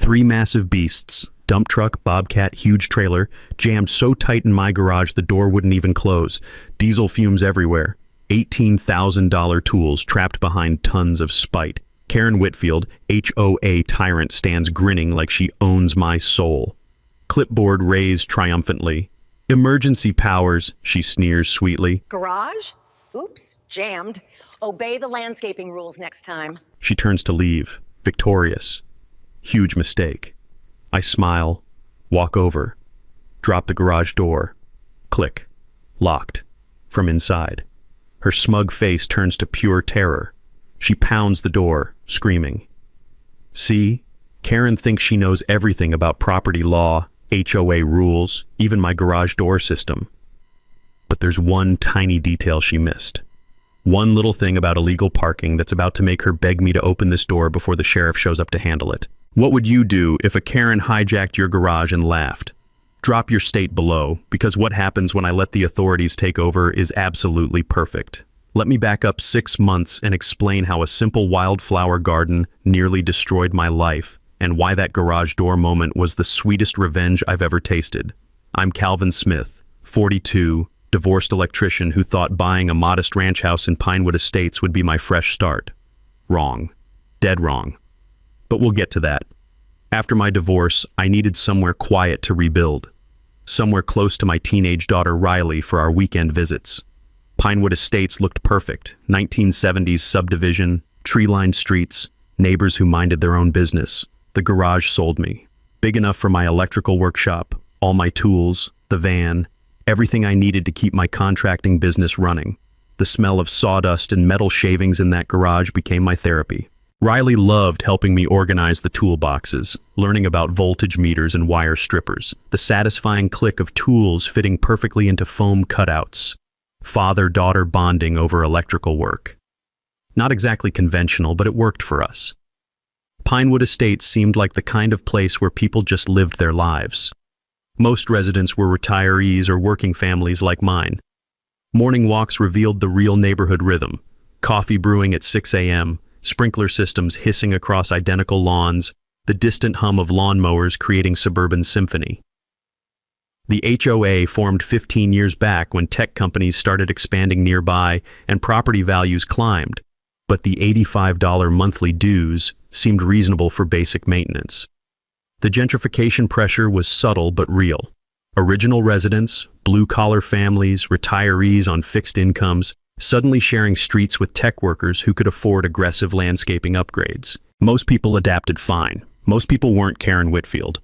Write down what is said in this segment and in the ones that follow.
Three massive beasts, dump truck, bobcat, huge trailer, jammed so tight in my garage the door wouldn't even close. Diesel fumes everywhere. $18,000 tools trapped behind tons of spite. Karen Whitfield, HOA tyrant, stands grinning like she owns my soul. Clipboard raised triumphantly. Emergency powers, she sneers sweetly. Garage? Oops, jammed. Obey the landscaping rules next time. She turns to leave, victorious. Huge mistake. I smile, walk over, drop the garage door. Click. Locked. From inside. Her smug face turns to pure terror. She pounds the door, screaming. See? Karen thinks she knows everything about property law, HOA rules, even my garage door system. But there's one tiny detail she missed. One little thing about illegal parking that's about to make her beg me to open this door before the sheriff shows up to handle it. What would you do if a Karen hijacked your garage and laughed? Drop your state below, because what happens when I let the authorities take over is absolutely perfect. Let me back up 6 months and explain how a simple wildflower garden nearly destroyed my life, and why that garage door moment was the sweetest revenge I've ever tasted. I'm Calvin Smith, 42, divorced electrician who thought buying a modest ranch house in Pinewood Estates would be my fresh start. Wrong. Dead wrong. But we'll get to that. After my divorce, I needed somewhere quiet to rebuild. Somewhere close to my teenage daughter Riley for our weekend visits. Pinewood Estates looked perfect. 1970s subdivision, tree-lined streets, neighbors who minded their own business. The garage sold me. Big enough for my electrical workshop, all my tools, the van, everything I needed to keep my contracting business running. The smell of sawdust and metal shavings in that garage became my therapy. Riley loved helping me organize the toolboxes, learning about voltage meters and wire strippers, the satisfying click of tools fitting perfectly into foam cutouts. Father-daughter bonding over electrical work. Not exactly conventional, but it worked for us. Pinewood Estates seemed like the kind of place where people just lived their lives. Most residents were retirees or working families like mine. Morning walks revealed the real neighborhood rhythm. Coffee brewing at 6 a.m., sprinkler systems hissing across identical lawns, the distant hum of lawnmowers creating suburban symphony. The HOA formed 15 years back when tech companies started expanding nearby and property values climbed, but the $85 monthly dues seemed reasonable for basic maintenance. The gentrification pressure was subtle but real. Original residents, blue-collar families, retirees on fixed incomes, suddenly sharing streets with tech workers who could afford aggressive landscaping upgrades. Most people adapted fine. Most people weren't Karen Whitfield.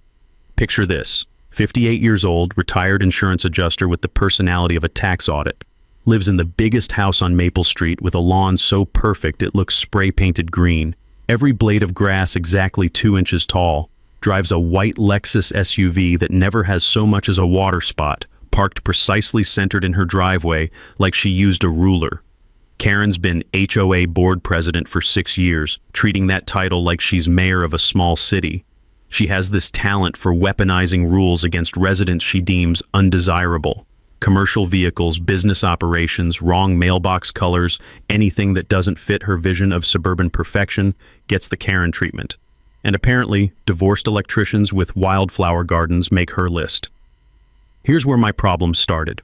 Picture this. 58 years old, retired insurance adjuster with the personality of a tax audit. Lives in the biggest house on Maple Street with a lawn so perfect it looks spray-painted green. Every blade of grass exactly 2 inches tall. Drives a white Lexus SUV that never has so much as a water spot, parked precisely centered in her driveway like she used a ruler. Karen's been HOA board president for 6 years, treating that title like she's mayor of a small city. She has this talent for weaponizing rules against residents she deems undesirable. Commercial vehicles, business operations, wrong mailbox colors, anything that doesn't fit her vision of suburban perfection gets the Karen treatment. And apparently, divorced electricians with wildflower gardens make her list. Here's where my problems started.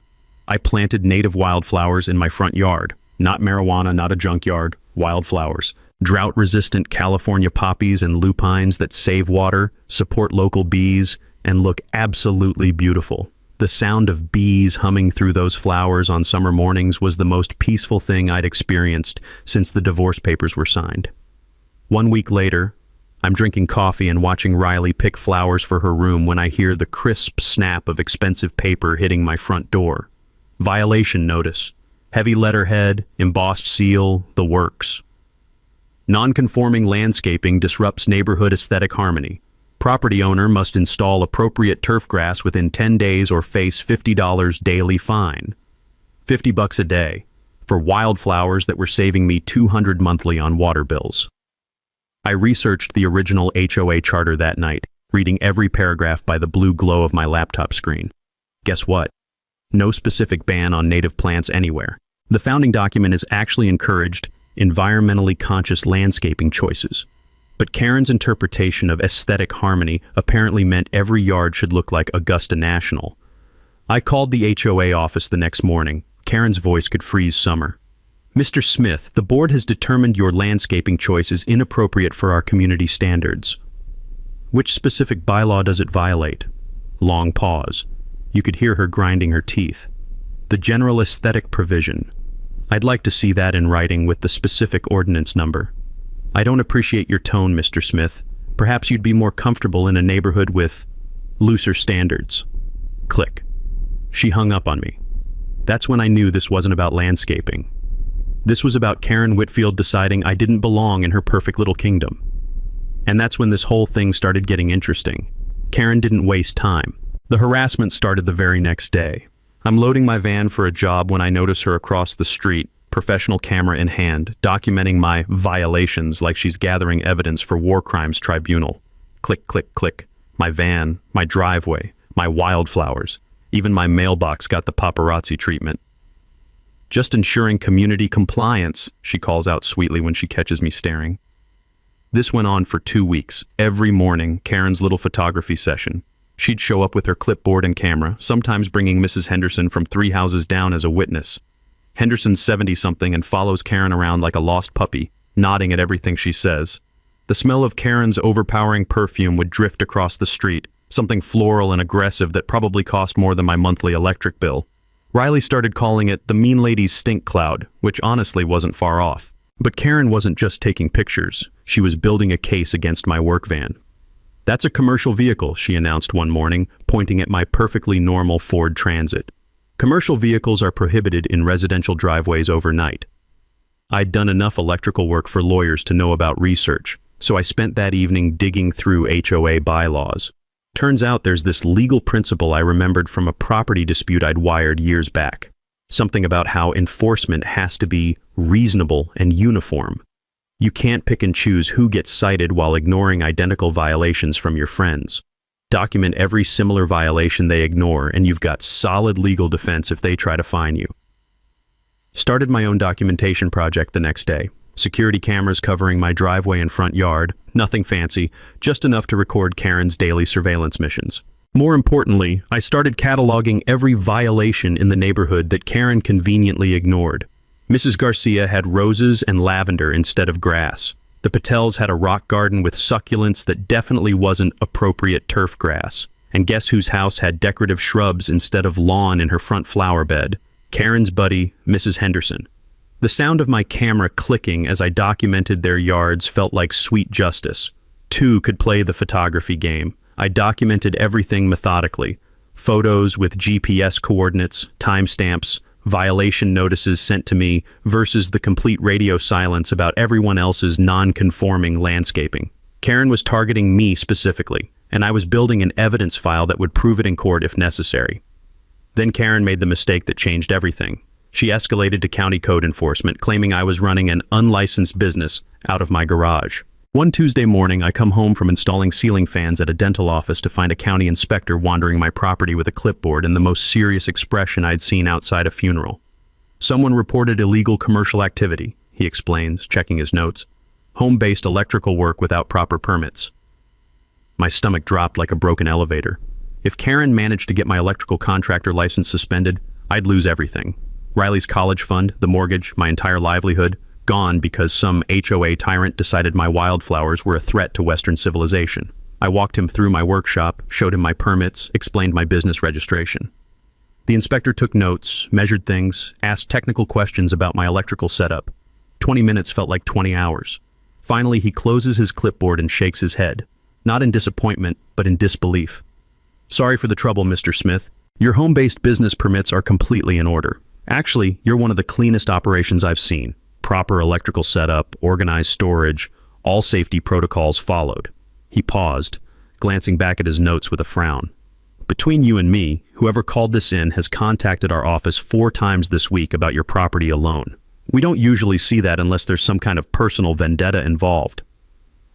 I planted native wildflowers in my front yard. Not marijuana, not a junkyard, wildflowers. Drought-resistant California poppies and lupines that save water, support local bees, and look absolutely beautiful. The sound of bees humming through those flowers on summer mornings was the most peaceful thing I'd experienced since the divorce papers were signed. 1 week later, I'm drinking coffee and watching Riley pick flowers for her room when I hear the crisp snap of expensive paper hitting my front door. Violation notice. Heavy letterhead, embossed seal, the works. Non-conforming landscaping disrupts neighborhood aesthetic harmony. Property owner must install appropriate turf grass within 10 days or face $50 daily fine. $50 a day for wildflowers that were saving me $200 monthly on water bills. I researched the original HOA charter that night, reading every paragraph by the blue glow of my laptop screen. Guess what? No specific ban on native plants anywhere. The founding document has actually encouraged environmentally conscious landscaping choices. But Karen's interpretation of aesthetic harmony apparently meant every yard should look like Augusta National. I called the HOA office the next morning. Karen's voice could freeze summer. "Mr. Smith, the board has determined your landscaping choice is inappropriate for our community standards." "Which specific bylaw does it violate?" Long pause. You could hear her grinding her teeth. "The general aesthetic provision. I'd like to see that in writing with the specific ordinance number." "I don't appreciate your tone, Mr. Smith. Perhaps you'd be more comfortable in a neighborhood with looser standards." Click. She hung up on me. That's when I knew this wasn't about landscaping. This was about Karen Whitfield deciding I didn't belong in her perfect little kingdom. And that's when this whole thing started getting interesting. Karen didn't waste time. The harassment started the very next day. I'm loading my van for a job when I notice her across the street, professional camera in hand, documenting my violations like she's gathering evidence for war crimes tribunal. Click, click, click. My van, my driveway, my wildflowers, even my mailbox got the paparazzi treatment. "Just ensuring community compliance," she calls out sweetly when she catches me staring. This went on for 2 weeks. Every morning, Karen's little photography session. She'd show up with her clipboard and camera, sometimes bringing Mrs. Henderson from 3 houses down as a witness. Henderson's 70-something and follows Karen around like a lost puppy, nodding at everything she says. The smell of Karen's overpowering perfume would drift across the street, something floral and aggressive that probably cost more than my monthly electric bill. Riley started calling it the mean lady's stink cloud, which honestly wasn't far off. But Karen wasn't just taking pictures. She was building a case against my work van. "That's a commercial vehicle," she announced one morning, pointing at my perfectly normal Ford Transit. "Commercial vehicles are prohibited in residential driveways overnight." I'd done enough electrical work for lawyers to know about research, so I spent that evening digging through HOA bylaws. Turns out there's this legal principle I remembered from a property dispute I'd wired years back. Something about how enforcement has to be reasonable and uniform. You can't pick and choose who gets cited while ignoring identical violations from your friends. Document every similar violation they ignore, and you've got solid legal defense if they try to fine you. Started my own documentation project the next day. Security cameras covering my driveway and front yard, nothing fancy, just enough to record Karen's daily surveillance missions. More importantly, I started cataloging every violation in the neighborhood that Karen conveniently ignored. Mrs. Garcia had roses and lavender instead of grass. The Patels had a rock garden with succulents that definitely wasn't appropriate turf grass. And guess whose house had decorative shrubs instead of lawn in her front flower bed? Karen's buddy, Mrs. Henderson. The sound of my camera clicking as I documented their yards felt like sweet justice. Two could play the photography game. I documented everything methodically. Photos with GPS coordinates, timestamps, violation notices sent to me versus the complete radio silence about everyone else's non-conforming landscaping. Karen was targeting me specifically, and I was building an evidence file that would prove it in court if necessary. Then Karen made the mistake that changed everything. She escalated to county code enforcement, claiming I was running an unlicensed business out of my garage. One Tuesday morning, I come home from installing ceiling fans at a dental office to find a county inspector wandering my property with a clipboard and the most serious expression I'd seen outside a funeral. "Someone reported illegal commercial activity," he explains, checking his notes. "Home-based electrical work without proper permits." My stomach dropped like a broken elevator. If Karen managed to get my electrical contractor license suspended, I'd lose everything. Riley's college fund, the mortgage, my entire livelihood, gone because some HOA tyrant decided my wildflowers were a threat to Western civilization. I walked him through my workshop, showed him my permits, explained my business registration. The inspector took notes, measured things, asked technical questions about my electrical setup. 20 minutes felt like 20 hours. Finally, he closes his clipboard and shakes his head, not in disappointment, but in disbelief. "Sorry for the trouble, Mr. Smith. Your home-based business permits are completely in order. Actually, you're one of the cleanest operations I've seen. Proper electrical setup, organized storage, all safety protocols followed." He paused, glancing back at his notes with a frown. "Between you and me, whoever called this in has contacted our office 4 times this week about your property alone. We don't usually see that unless there's some kind of personal vendetta involved."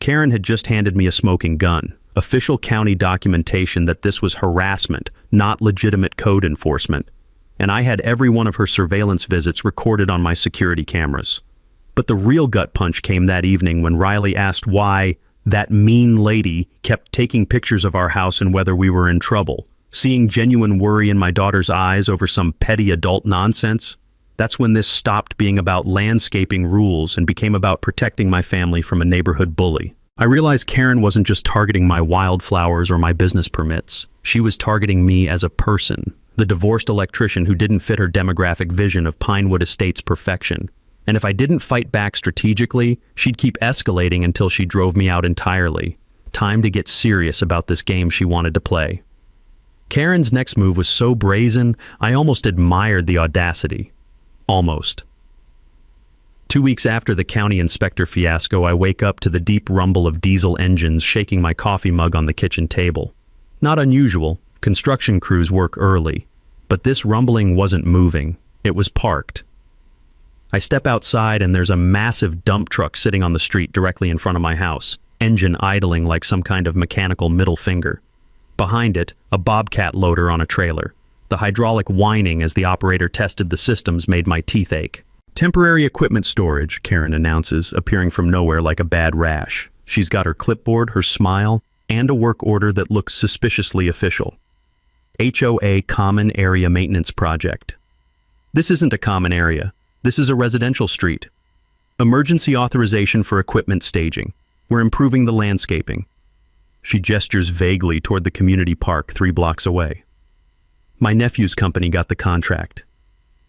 Karen had just handed me a smoking gun, official county documentation that this was harassment, not legitimate code enforcement. And I had every one of her surveillance visits recorded on my security cameras. But the real gut punch came that evening when Riley asked why That mean lady kept taking pictures of our house and whether we were in trouble. Seeing genuine worry in my daughter's eyes over some petty adult nonsense, that's when this stopped being about landscaping rules and became about protecting my family from a neighborhood bully. I realized Karen wasn't just targeting my wildflowers or my business permits. She was targeting me as a person, the divorced electrician who didn't fit her demographic vision of Pinewood Estates perfection. And if I didn't fight back strategically, she'd keep escalating until she drove me out entirely. Time to get serious about this game she wanted to play. Karen's next move was so brazen, I almost admired the audacity. Almost. 2 weeks after the county inspector fiasco, I wake up to the deep rumble of diesel engines shaking my coffee mug on the kitchen table. Not unusual, construction crews work early, but this rumbling wasn't moving, it was parked. I step outside and there's a massive dump truck sitting on the street directly in front of my house, engine idling like some kind of mechanical middle finger. Behind it, a bobcat loader on a trailer. The hydraulic whining as the operator tested the systems made my teeth ache. Temporary equipment storage, Karen announces, appearing from nowhere like a bad rash. She's got her clipboard, her smile, and a work order that looks suspiciously official. HOA Common Area Maintenance Project. This isn't a common area. This is a residential street. Emergency authorization for equipment staging. We're improving the landscaping. She gestures vaguely toward the community park 3 blocks away. My nephew's company got the contract.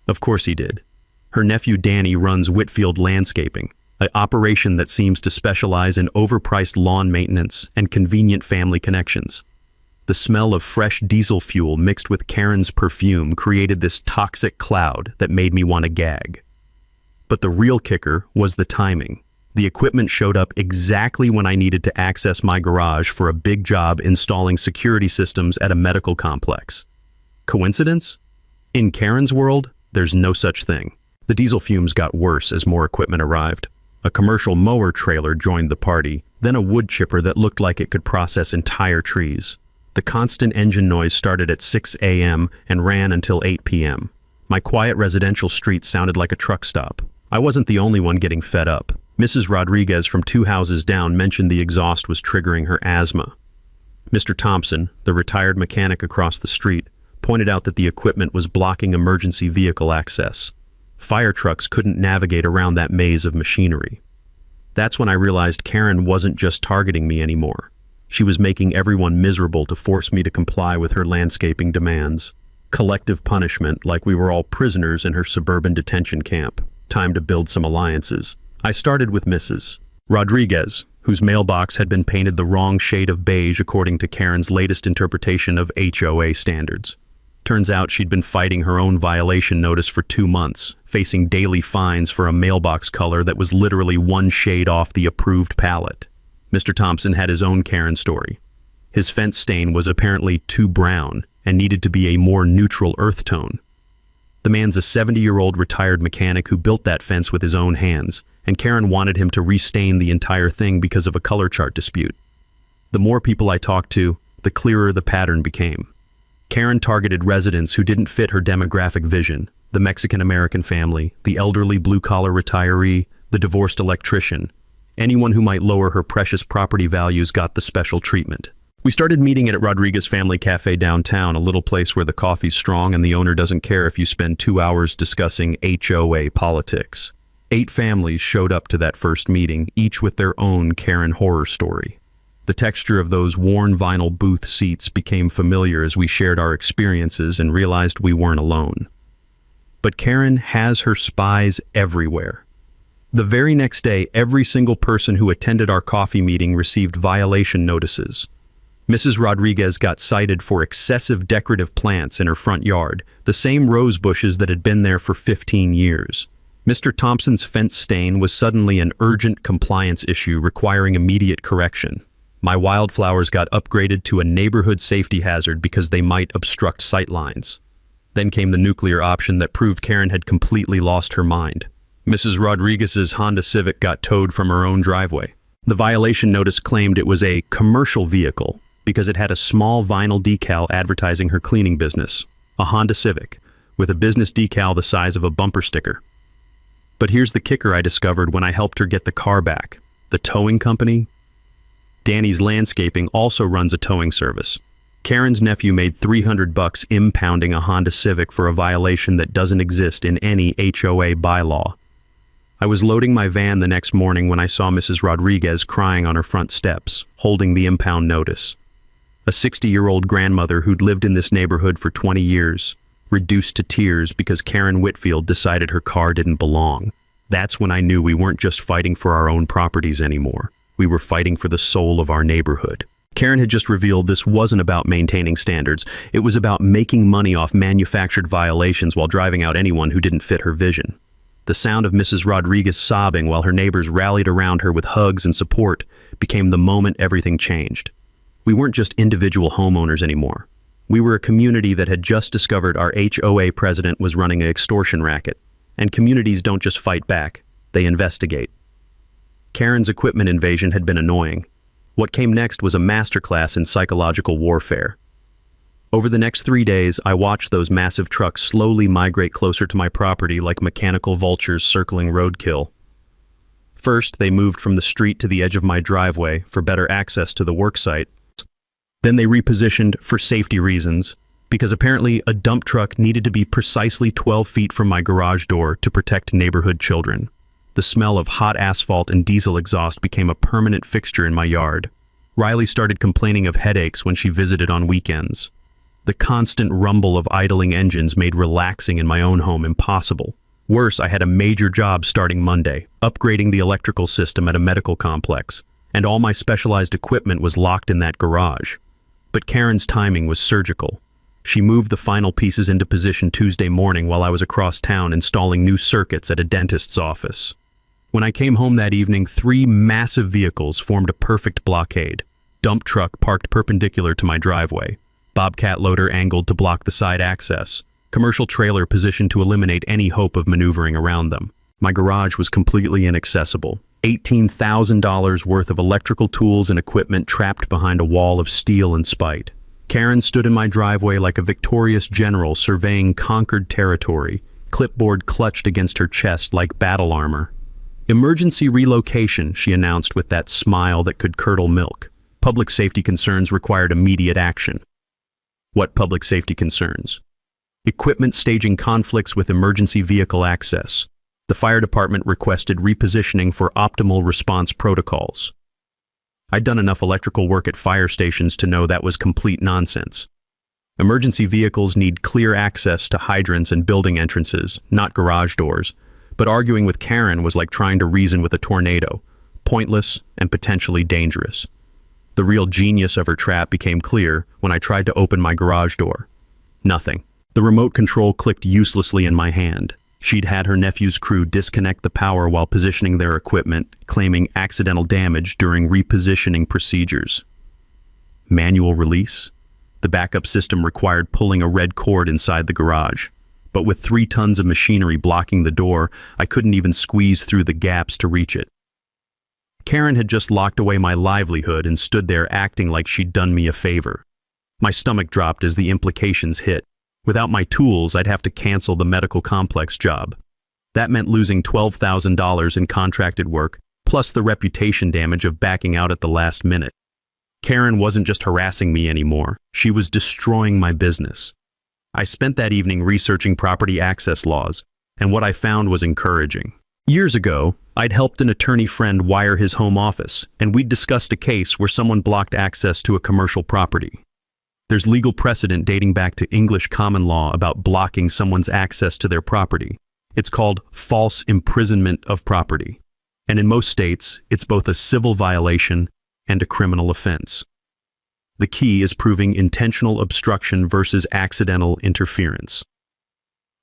Of course he did. Her nephew Danny runs Whitfield Landscaping, an operation that seems to specialize in overpriced lawn maintenance and convenient family connections. The smell of fresh diesel fuel mixed with Karen's perfume created this toxic cloud that made me want to gag. But the real kicker was the timing. The equipment showed up exactly when I needed to access my garage for a big job installing security systems at a medical complex. Coincidence? In Karen's world, there's no such thing. The diesel fumes got worse as more equipment arrived. A commercial mower trailer joined the party, then a wood chipper that looked like it could process entire trees. The constant engine noise started at 6 a.m. and ran until 8 p.m. My quiet residential street sounded like a truck stop. I wasn't the only one getting fed up. Mrs. Rodriguez from 2 houses down mentioned the exhaust was triggering her asthma. Mr. Thompson, the retired mechanic across the street, pointed out that the equipment was blocking emergency vehicle access. Fire trucks couldn't navigate around that maze of machinery. That's when I realized Karen wasn't just targeting me anymore. She was making everyone miserable to force me to comply with her landscaping demands. Collective punishment, like we were all prisoners in her suburban detention camp. Time to build some alliances. I started with Mrs. Rodriguez, whose mailbox had been painted the wrong shade of beige according to Karen's latest interpretation of HOA standards. Turns out she'd been fighting her own violation notice for 2 months, facing daily fines for a mailbox color that was literally 1 shade off the approved palette. Mr. Thompson had his own Karen story. His fence stain was apparently too brown and needed to be a more neutral earth tone. The man's a 70-year-old retired mechanic who built that fence with his own hands, and Karen wanted him to restain the entire thing because of a color chart dispute. The more people I talked to, the clearer the pattern became. Karen targeted residents who didn't fit her demographic vision: the Mexican-American family, the elderly blue-collar retiree, the divorced electrician. Anyone who might lower her precious property values got the special treatment. We started meeting at Rodriguez Family Cafe downtown, a little place where the coffee's strong and the owner doesn't care if you spend 2 hours discussing HOA politics. 8 families showed up to that first meeting, each with their own Karen horror story. The texture of those worn vinyl booth seats became familiar as we shared our experiences and realized we weren't alone. But Karen has her spies everywhere. The very next day, every single person who attended our coffee meeting received violation notices. Mrs. Rodriguez got cited for excessive decorative plants in her front yard, the same rose bushes that had been there for 15 years. Mr. Thompson's fence stain was suddenly an urgent compliance issue requiring immediate correction. My wildflowers got upgraded to a neighborhood safety hazard because they might obstruct sightlines. Then came the nuclear option that proved Karen had completely lost her mind. Mrs. Rodriguez's Honda Civic got towed from her own driveway. The violation notice claimed it was a commercial vehicle because it had a small vinyl decal advertising her cleaning business, a Honda Civic, with a business decal the size of a bumper sticker. But here's the kicker I discovered when I helped her get the car back. The towing company? Danny's Landscaping also runs a towing service. Karen's nephew made $300 impounding a Honda Civic for a violation that doesn't exist in any HOA bylaw. I was loading my van the next morning when I saw Mrs. Rodriguez crying on her front steps, holding the impound notice. A 60-year-old grandmother who'd lived in this neighborhood for 20 years, reduced to tears because Karen Whitfield decided her car didn't belong. That's when I knew we weren't just fighting for our own properties anymore. We were fighting for the soul of our neighborhood. Karen had just revealed this wasn't about maintaining standards. It was about making money off manufactured violations while driving out anyone who didn't fit her vision. The sound of Mrs. Rodriguez sobbing while her neighbors rallied around her with hugs and support became the moment everything changed. We weren't just individual homeowners anymore. We were a community that had just discovered our HOA president was running an extortion racket. And communities don't just fight back, they investigate. Karen's equipment invasion had been annoying. What came next was a masterclass in psychological warfare. Over the next 3 days, I watched those massive trucks slowly migrate closer to my property like mechanical vultures circling roadkill. First, they moved from the street to the edge of my driveway for better access to the worksite. Then they repositioned for safety reasons, because apparently a dump truck needed to be precisely 12 feet from my garage door to protect neighborhood children. The smell of hot asphalt and diesel exhaust became a permanent fixture in my yard. Riley started complaining of headaches when she visited on weekends. The constant rumble of idling engines made relaxing in my own home impossible. Worse, I had a major job starting Monday, upgrading the electrical system at a medical complex, and all my specialized equipment was locked in that garage. But Karen's timing was surgical. She moved the final pieces into position Tuesday morning while I was across town installing new circuits at a dentist's office. When I came home that evening, 3 massive vehicles formed a perfect blockade. Dump truck parked perpendicular to my driveway. Bobcat loader angled to block the side access. Commercial trailer positioned to eliminate any hope of maneuvering around them. My garage was completely inaccessible. $18,000 worth of electrical tools and equipment trapped behind a wall of steel and spite. Karen stood in my driveway like a victorious general surveying conquered territory, clipboard clutched against her chest like battle armor. Emergency relocation, she announced with that smile that could curdle milk. Public safety concerns required immediate action. What public safety concerns? Equipment staging conflicts with emergency vehicle access. The fire department requested repositioning for optimal response protocols. I'd done enough electrical work at fire stations to know that was complete nonsense. Emergency vehicles need clear access to hydrants and building entrances, not garage doors. But arguing with Karen was like trying to reason with a tornado, pointless and potentially dangerous. The real genius of her trap became clear when I tried to open my garage door. Nothing. The remote control clicked uselessly in my hand. She'd had her nephew's crew disconnect the power while positioning their equipment, claiming accidental damage during repositioning procedures. Manual release? The backup system required pulling a red cord inside the garage. But with 3 tons of machinery blocking the door, I couldn't even squeeze through the gaps to reach it. Karen had just locked away my livelihood and stood there acting like she'd done me a favor. My stomach dropped as the implications hit. Without my tools, I'd have to cancel the medical complex job. That meant losing $12,000 in contracted work, plus the reputation damage of backing out at the last minute. Karen wasn't just harassing me anymore. She was destroying my business. I spent that evening researching property access laws, and what I found was encouraging. Years ago, I'd helped an attorney friend wire his home office, and we'd discussed a case where someone blocked access to a commercial property. There's legal precedent dating back to English common law about blocking someone's access to their property. It's called false imprisonment of property. And in most states, it's both a civil violation and a criminal offense. The key is proving intentional obstruction versus accidental interference.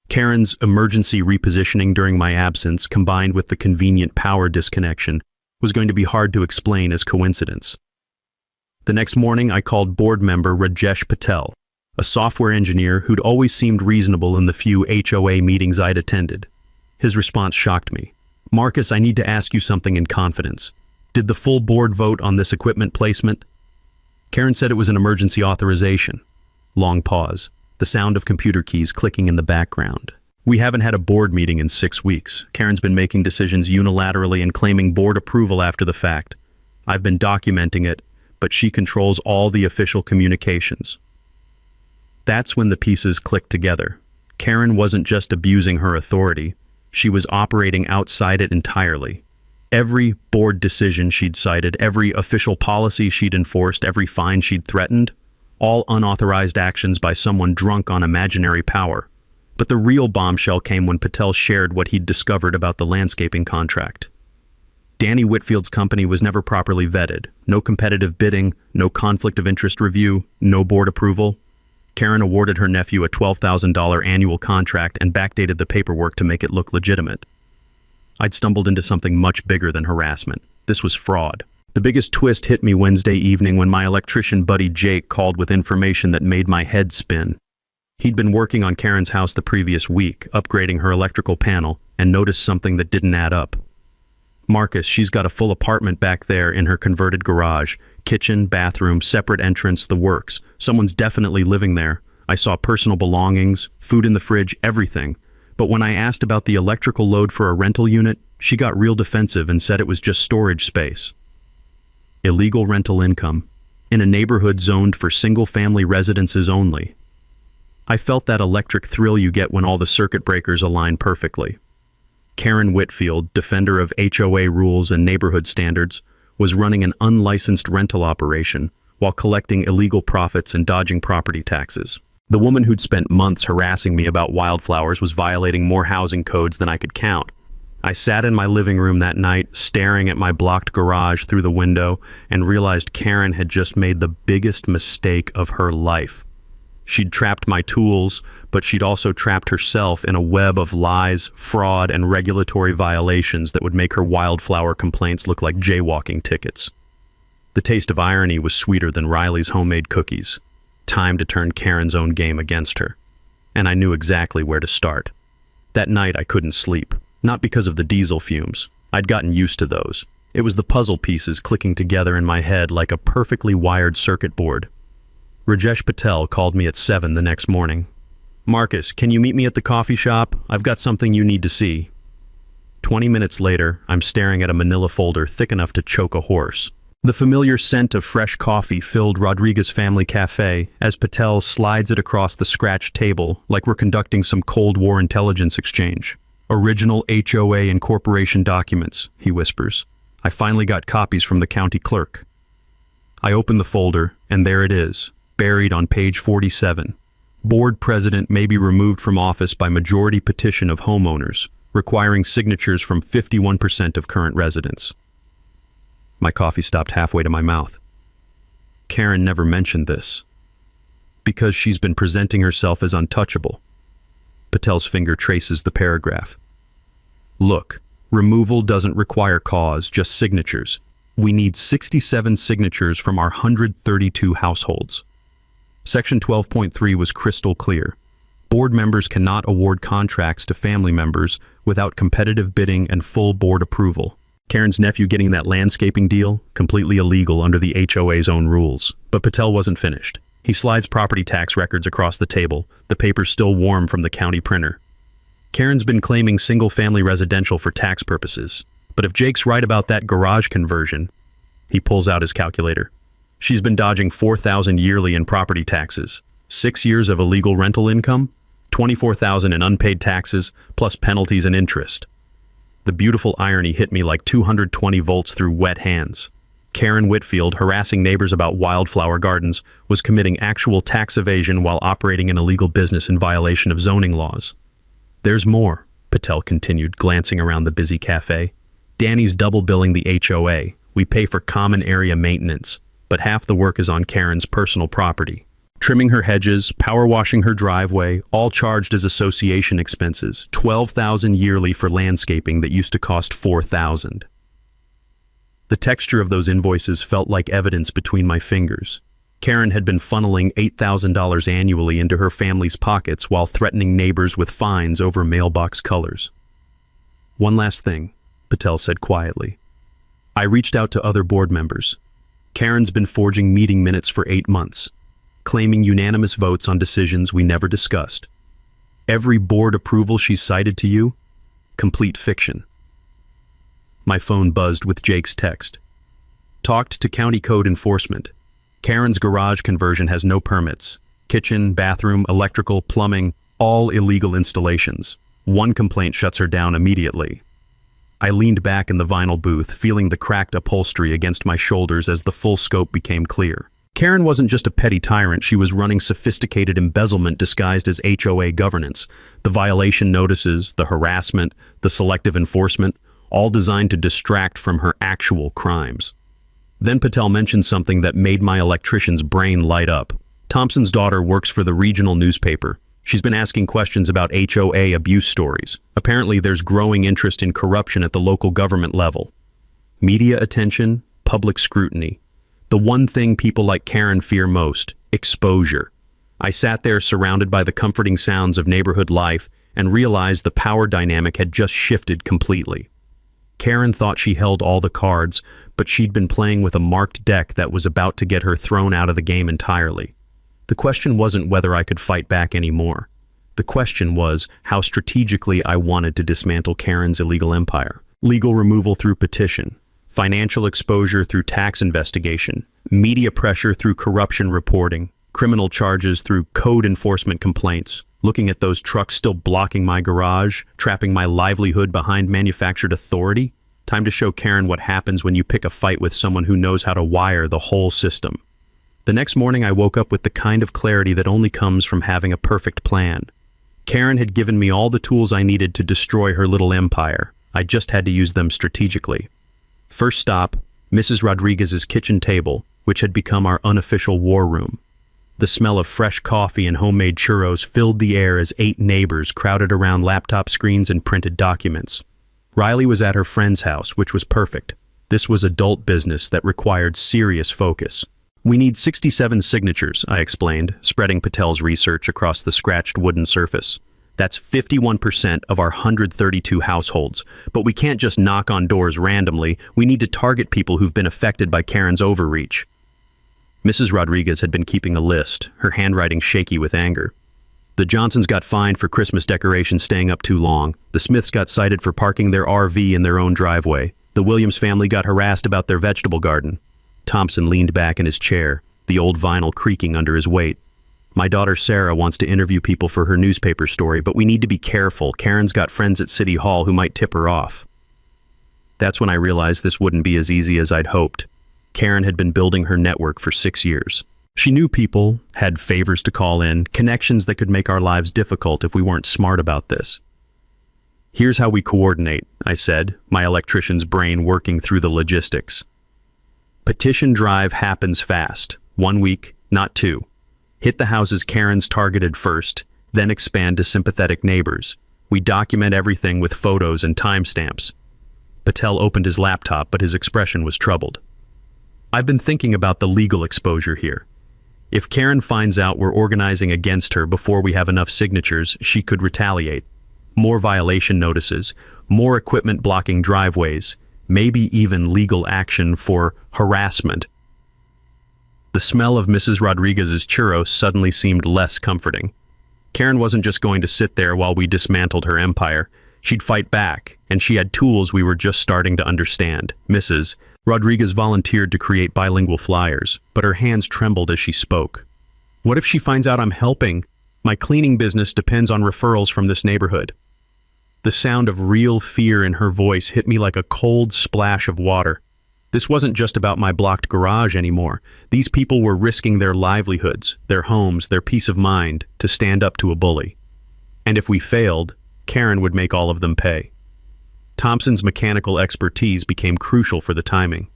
Karen's emergency repositioning during my absence, combined with the convenient power disconnection, was going to be hard to explain as coincidence. The next morning, I called board member Rajesh Patel, a software engineer who'd always seemed reasonable in the few HOA meetings I'd attended. His response shocked me. "Marcus, I need to ask you something in confidence. Did the full board vote on this equipment placement?" Karen said it was an emergency authorization. Long pause. The sound of computer keys clicking in the background. "We haven't had a board meeting in 6 weeks. Karen's been making decisions unilaterally and claiming board approval after the fact. I've been documenting it, but she controls all the official communications. That's when the pieces clicked together. Karen wasn't just abusing her authority, she was operating outside it entirely. Every board decision she'd cited, every official policy she'd enforced, every fine she'd threatened, all unauthorized actions by someone drunk on imaginary power. But the real bombshell came when Patel shared what he'd discovered about the landscaping contract. Danny Whitfield's company was never properly vetted. No competitive bidding, no conflict of interest review, no board approval. Karen awarded her nephew a $12,000 annual contract and backdated the paperwork to make it look legitimate. I'd stumbled into something much bigger than harassment. This was fraud. The biggest twist hit me Wednesday evening when my electrician buddy Jake called with information that made my head spin. He'd been working on Karen's house the previous week, upgrading her electrical panel, and noticed something that didn't add up. Marcus, she's got a full apartment back there in her converted garage. Kitchen, bathroom, separate entrance, the works. Someone's definitely living there. I saw personal belongings, food in the fridge, everything. But when I asked about the electrical load for a rental unit, she got real defensive and said it was just storage space. Illegal rental income, in a neighborhood zoned for single-family residences only. I felt that electric thrill you get when all the circuit breakers align perfectly. Karen Whitfield, defender of HOA rules and neighborhood standards, was running an unlicensed rental operation while collecting illegal profits and dodging property taxes. The woman who'd spent months harassing me about wildflowers was violating more housing codes than I could count. I sat in my living room that night, staring at my blocked garage through the window, and realized Karen had just made the biggest mistake of her life. She'd trapped my tools, but she'd also trapped herself in a web of lies, fraud, and regulatory violations that would make her wildflower complaints look like jaywalking tickets. The taste of irony was sweeter than Riley's homemade cookies. Time to turn Karen's own game against her. And I knew exactly where to start. That night I couldn't sleep, not because of the diesel fumes. I'd gotten used to those. It was the puzzle pieces clicking together in my head like a perfectly wired circuit board. Rajesh Patel called me at 7 the next morning. "Marcus, can you meet me at the coffee shop? I've got something you need to see." 20 minutes later, I'm staring at a manila folder thick enough to choke a horse. The familiar scent of fresh coffee filled Rodriguez Family Cafe as Patel slides it across the scratched table like we're conducting some Cold War intelligence exchange. "Original HOA incorporation documents," he whispers. "I finally got copies from the county clerk." I open the folder, and there it is, buried on page 47. Board president may be removed from office by majority petition of homeowners, requiring signatures from 51% of current residents. My coffee stopped halfway to my mouth. Karen never mentioned this. Because she's been presenting herself as untouchable. Patel's finger traces the paragraph. "Look, removal doesn't require cause, just signatures. We need 67 signatures from our 132 households." Section 12.3 was crystal clear. Board members cannot award contracts to family members without competitive bidding and full board approval. Karen's nephew getting that landscaping deal, completely illegal under the HOA's own rules. But Patel wasn't finished. He slides property tax records across the table, the paper still warm from the county printer. Karen's been claiming single-family residential for tax purposes. But if Jake's right about that garage conversion, he pulls out his calculator. She's been dodging $4,000 yearly in property taxes, 6 years of illegal rental income, $24,000 in unpaid taxes, plus penalties and interest. The beautiful irony hit me like 220 volts through wet hands. Karen Whitfield, harassing neighbors about wildflower gardens, was committing actual tax evasion while operating an illegal business in violation of zoning laws. "There's more," Patel continued, glancing around the busy cafe. "Danny's double billing the HOA. We pay for common area maintenance, but half the work is on Karen's personal property. Trimming her hedges, power washing her driveway, all charged as association expenses, $12,000 yearly for landscaping that used to cost $4,000. The texture of those invoices felt like evidence between my fingers. Karen had been funneling $8,000 annually into her family's pockets while threatening neighbors with fines over mailbox colors. "One last thing," Patel said quietly. "I reached out to other board members. Karen's been forging meeting minutes for 8 months. Claiming unanimous votes on decisions we never discussed. Every board approval she cited to you, complete fiction." My phone buzzed with Jake's text. Talked to county code enforcement. Karen's garage conversion has no permits. Kitchen, bathroom, electrical, plumbing, all illegal installations. One complaint shuts her down immediately. I leaned back in the vinyl booth, feeling the cracked upholstery against my shoulders as the full scope became clear. Karen wasn't just a petty tyrant, she was running sophisticated embezzlement disguised as HOA governance. The violation notices, the harassment, the selective enforcement, all designed to distract from her actual crimes. Then Patel mentioned something that made my electrician's brain light up. Thompson's daughter works for the regional newspaper. She's been asking questions about HOA abuse stories. Apparently there's growing interest in corruption at the local government level. Media attention, public scrutiny. The one thing people like Karen fear most, exposure. I sat there surrounded by the comforting sounds of neighborhood life and realized the power dynamic had just shifted completely. Karen thought she held all the cards, but she'd been playing with a marked deck that was about to get her thrown out of the game entirely. The question wasn't whether I could fight back anymore. The question was how strategically I wanted to dismantle Karen's illegal empire. Legal removal through petition, financial exposure through tax investigation, media pressure through corruption reporting, criminal charges through code enforcement complaints, looking at those trucks still blocking my garage, trapping my livelihood behind manufactured authority. Time to show Karen what happens when you pick a fight with someone who knows how to wire the whole system. The next morning I woke up with the kind of clarity that only comes from having a perfect plan. Karen had given me all the tools I needed to destroy her little empire. I just had to use them strategically. First stop, Mrs. Rodriguez's kitchen table, which had become our unofficial war room. The smell of fresh coffee and homemade churros filled the air as 8 neighbors crowded around laptop screens and printed documents. Riley was at her friend's house, which was perfect. This was adult business that required serious focus. We need 67 signatures, I explained, spreading Patel's research across the scratched wooden surface. That's 51% of our 132 households. But we can't just knock on doors randomly. We need to target people who've been affected by Karen's overreach. Mrs. Rodriguez had been keeping a list, her handwriting shaky with anger. The Johnsons got fined for Christmas decorations staying up too long. The Smiths got cited for parking their RV in their own driveway. The Williams family got harassed about their vegetable garden. Thompson leaned back in his chair, the old vinyl creaking under his weight. My daughter Sarah wants to interview people for her newspaper story, but we need to be careful. Karen's got friends at City Hall who might tip her off. That's when I realized this wouldn't be as easy as I'd hoped. Karen had been building her network for 6 years. She knew people, had favors to call in, connections that could make our lives difficult if we weren't smart about this. Here's how we coordinate, I said, my electrician's brain working through the logistics. Petition drive happens fast. 1 week, not 2. Hit the houses Karen's targeted first, then expand to sympathetic neighbors. We document everything with photos and timestamps. Patel opened his laptop, but his expression was troubled. I've been thinking about the legal exposure here. If Karen finds out we're organizing against her before we have enough signatures, she could retaliate. More violation notices, more equipment blocking driveways, maybe even legal action for harassment. The smell of Mrs. Rodriguez's churros suddenly seemed less comforting. Karen wasn't just going to sit there while we dismantled her empire. She'd fight back, and she had tools we were just starting to understand. Mrs. Rodriguez volunteered to create bilingual flyers, but her hands trembled as she spoke. What if she finds out I'm helping? My cleaning business depends on referrals from this neighborhood. The sound of real fear in her voice hit me like a cold splash of water. This wasn't just about my blocked garage anymore. These people were risking their livelihoods, their homes, their peace of mind to stand up to a bully. And if we failed, Karen would make all of them pay. Thompson's mechanical expertise became crucial for the timing.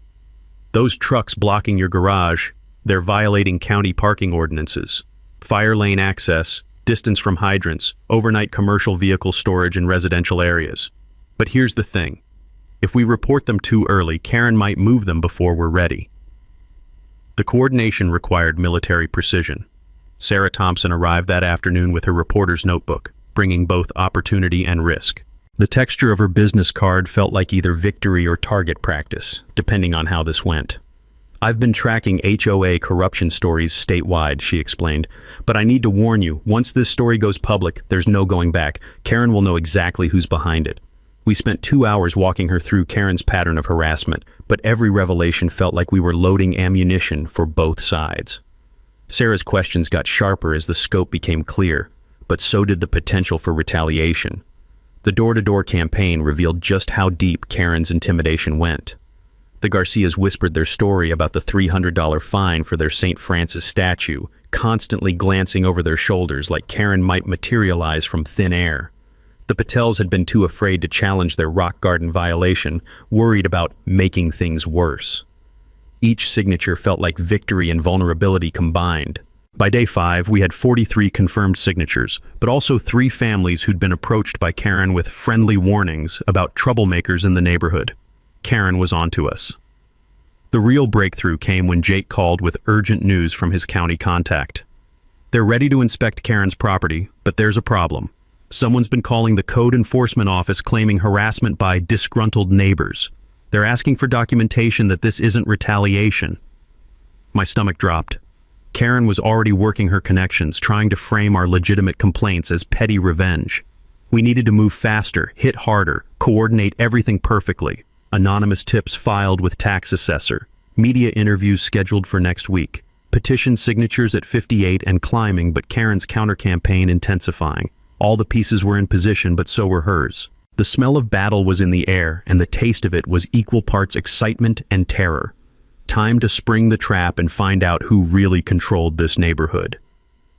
Those trucks blocking your garage, they're violating county parking ordinances. Fire lane access, distance from hydrants, overnight commercial vehicle storage in residential areas. But here's the thing. If we report them too early, Karen might move them before we're ready. The coordination required military precision. Sarah Thompson arrived that afternoon with her reporter's notebook, bringing both opportunity and risk. The texture of her business card felt like either victory or target practice, depending on how this went. I've been tracking HOA corruption stories statewide, she explained, but I need to warn you, once this story goes public, there's no going back. Karen will know exactly who's behind it. We spent 2 hours walking her through Karen's pattern of harassment, but every revelation felt like we were loading ammunition for both sides. Sarah's questions got sharper as the scope became clear, but so did the potential for retaliation. The door-to-door campaign revealed just how deep Karen's intimidation went. The Garcias whispered their story about the $300 fine for their St. Francis statue, constantly glancing over their shoulders like Karen might materialize from thin air. The Patels had been too afraid to challenge their rock garden violation, worried about making things worse. Each signature felt like victory and vulnerability combined. By day 5, we had 43 confirmed signatures, but also 3 families who'd been approached by Karen with friendly warnings about troublemakers in the neighborhood. Karen was on to us. The real breakthrough came when Jake called with urgent news from his county contact. They're ready to inspect Karen's property, but there's a problem. Someone's been calling the code enforcement office claiming harassment by disgruntled neighbors. They're asking for documentation that this isn't retaliation. My stomach dropped. Karen was already working her connections, trying to frame our legitimate complaints as petty revenge. We needed to move faster, hit harder, coordinate everything perfectly. Anonymous tips filed with tax assessor. Media interviews scheduled for next week. Petition signatures at 58 and climbing, but Karen's counter-campaign intensifying. All the pieces were in position, but so were hers. The smell of battle was in the air, and the taste of it was equal parts excitement and terror. Time to spring the trap and find out who really controlled this neighborhood.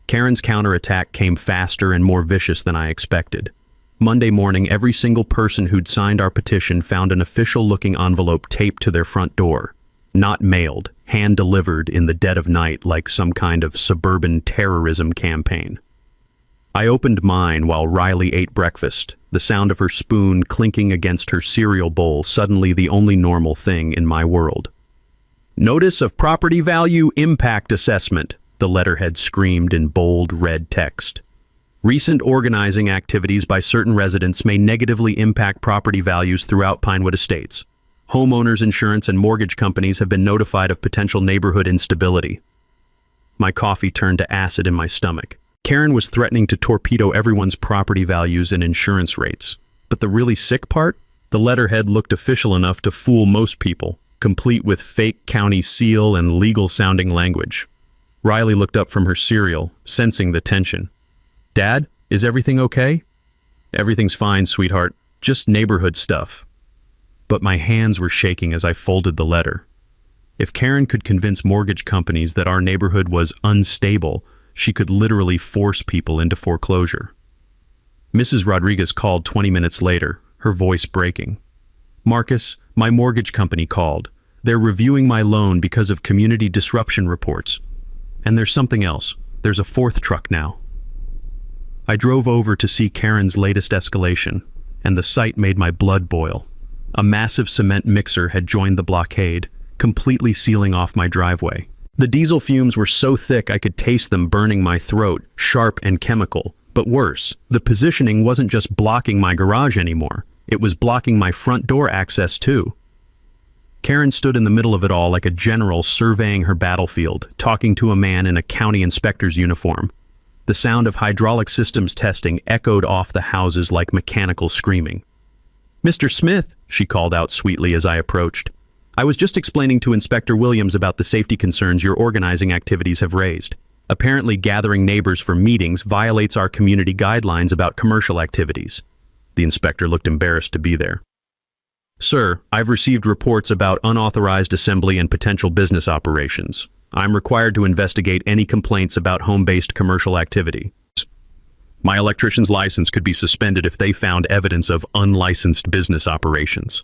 Karen's counterattack came faster and more vicious than I expected. Monday morning, every single person who'd signed our petition found an official-looking envelope taped to their front door. Not mailed, hand-delivered in the dead of night like some kind of suburban terrorism campaign. I opened mine while Riley ate breakfast, the sound of her spoon clinking against her cereal bowl suddenly the only normal thing in my world. "Notice of Property Value Impact Assessment," the letterhead screamed in bold red text. "Recent organizing activities by certain residents may negatively impact property values throughout Pinewood Estates. Homeowners insurance and mortgage companies have been notified of potential neighborhood instability." My coffee turned to acid in my stomach. Karen was threatening to torpedo everyone's property values and insurance rates. But the really sick part? The letterhead looked official enough to fool most people, complete with fake county seal and legal-sounding language. Riley looked up from her cereal, sensing the tension. "Dad, is everything okay?" "Everything's fine, sweetheart. Just neighborhood stuff." But my hands were shaking as I folded the letter. If Karen could convince mortgage companies that our neighborhood was unstable, she could literally force people into foreclosure. Mrs. Rodriguez called 20 minutes later, her voice breaking. "Marcus, my mortgage company called. They're reviewing my loan because of community disruption reports. And there's something else. There's a 4th truck now." I drove over to see Karen's latest escalation, and the sight made my blood boil. A massive cement mixer had joined the blockade, completely sealing off my driveway. The diesel fumes were so thick I could taste them burning my throat, sharp and chemical. But worse, the positioning wasn't just blocking my garage anymore. It was blocking my front door access too. Karen stood in the middle of it all like a general surveying her battlefield, talking to a man in a county inspector's uniform. The sound of hydraulic systems testing echoed off the houses like mechanical screaming. "Mr. Smith," she called out sweetly as I approached. "I was just explaining to Inspector Williams about the safety concerns your organizing activities have raised. Apparently gathering neighbors for meetings violates our community guidelines about commercial activities." The inspector looked embarrassed to be there. "Sir, I've received reports about unauthorized assembly and potential business operations. I'm required to investigate any complaints about home-based commercial activity. My electrician's license could be suspended if they found evidence of unlicensed business operations."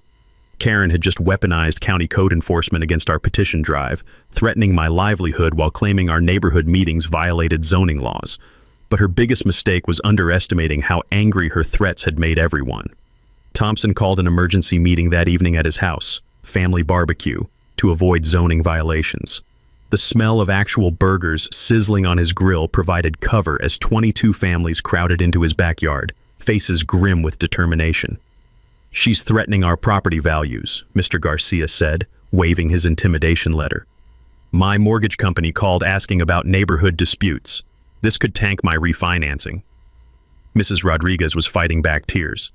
Karen had just weaponized county code enforcement against our petition drive, threatening my livelihood while claiming our neighborhood meetings violated zoning laws. But her biggest mistake was underestimating how angry her threats had made everyone. Thompson called an emergency meeting that evening at his house, family barbecue, to avoid zoning violations. The smell of actual burgers sizzling on his grill provided cover as 22 families crowded into his backyard, faces grim with determination. "She's threatening our property values," Mr. Garcia said, waving his intimidation letter. "My mortgage company called asking about neighborhood disputes. This could tank my refinancing." Mrs. Rodriguez was fighting back tears.